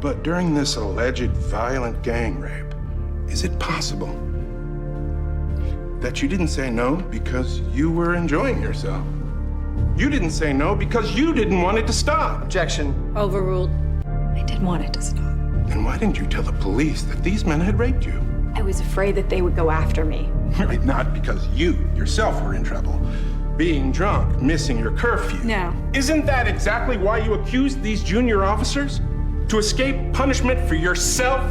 But during this alleged violent gang rape, is it possible that you didn't say no because you were enjoying yourself? You didn't say no because you didn't want it to stop. Objection. Overruled. I did want it to stop. Then why didn't you tell the police that these men had raped you? I was afraid that they would go after me. Right, not because you yourself were in trouble. Being drunk, missing your curfew. No. Isn't that exactly why you accused these junior officers? To escape punishment for yourself?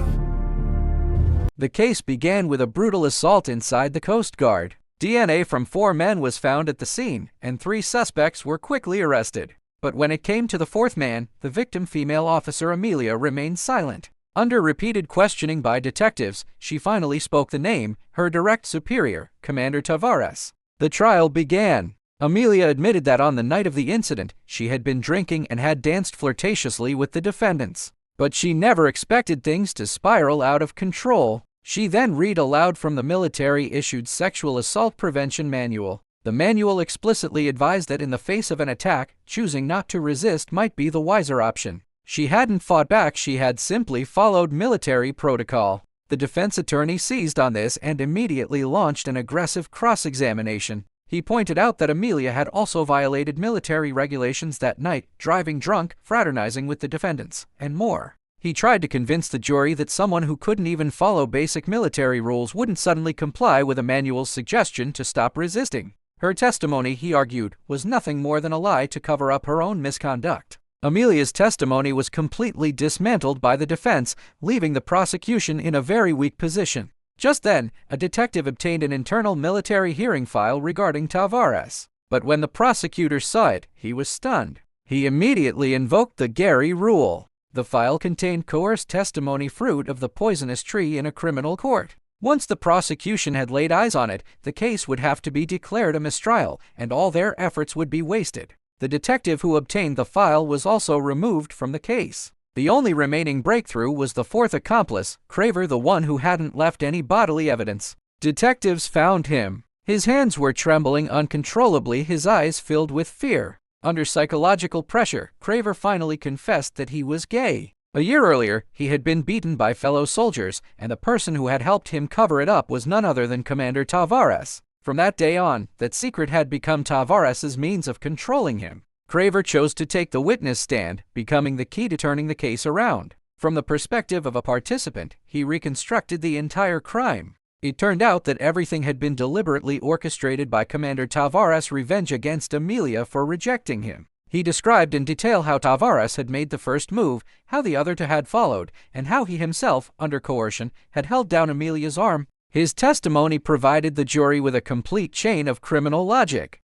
The case began with a brutal assault inside the Coast Guard. DNA from 4 men was found at the scene, and 3 suspects were quickly arrested. But when it came to the 4th man, the victim, female officer Amelia, remained silent. Under repeated questioning by detectives, she finally spoke the name, her direct superior, Commander Tavares. The trial began. Amelia admitted that on the night of the incident, she had been drinking and had danced flirtatiously with the defendants. But she never expected things to spiral out of control. She then read aloud from the military-issued Sexual Assault Prevention Manual. The manual explicitly advised that in the face of an attack, choosing not to resist might be the wiser option. She hadn't fought back, she had simply followed military protocol. The defense attorney seized on this and immediately launched an aggressive cross-examination. He pointed out that Amelia had also violated military regulations that night, driving drunk, fraternizing with the defendants, and more. He tried to convince the jury that someone who couldn't even follow basic military rules wouldn't suddenly comply with a manual's suggestion to stop resisting. Her testimony, he argued, was nothing more than a lie to cover up her own misconduct. Amelia's testimony was completely dismantled by the defense, leaving the prosecution in a very weak position. Just then, a detective obtained an internal military hearing file regarding Tavares. But when the prosecutor saw it, he was stunned. He immediately invoked the Gary Rule. The file contained coerced testimony, fruit of the poisonous tree, in a criminal court. Once the prosecution had laid eyes on it, the case would have to be declared a mistrial, and all their efforts would be wasted. The detective who obtained the file was also removed from the case. The only remaining breakthrough was the 4th accomplice, Craver, the one who hadn't left any bodily evidence. Detectives found him. His hands were trembling uncontrollably, his eyes filled with fear. Under psychological pressure, Craver finally confessed that he was gay. A year earlier, he had been beaten by fellow soldiers, and the person who had helped him cover it up was none other than Commander Tavares. From that day on, that secret had become Tavares's means of controlling him. Craver chose to take the witness stand, becoming the key to turning the case around. From the perspective of a participant, he reconstructed the entire crime. It turned out that everything had been deliberately orchestrated by Commander Tavares' revenge against Amelia for rejecting him. He described in detail how Tavares had made the first move, how the other two had followed, and how he himself, under coercion, had held down Amelia's arm. His testimony provided the jury with a complete chain of criminal logic.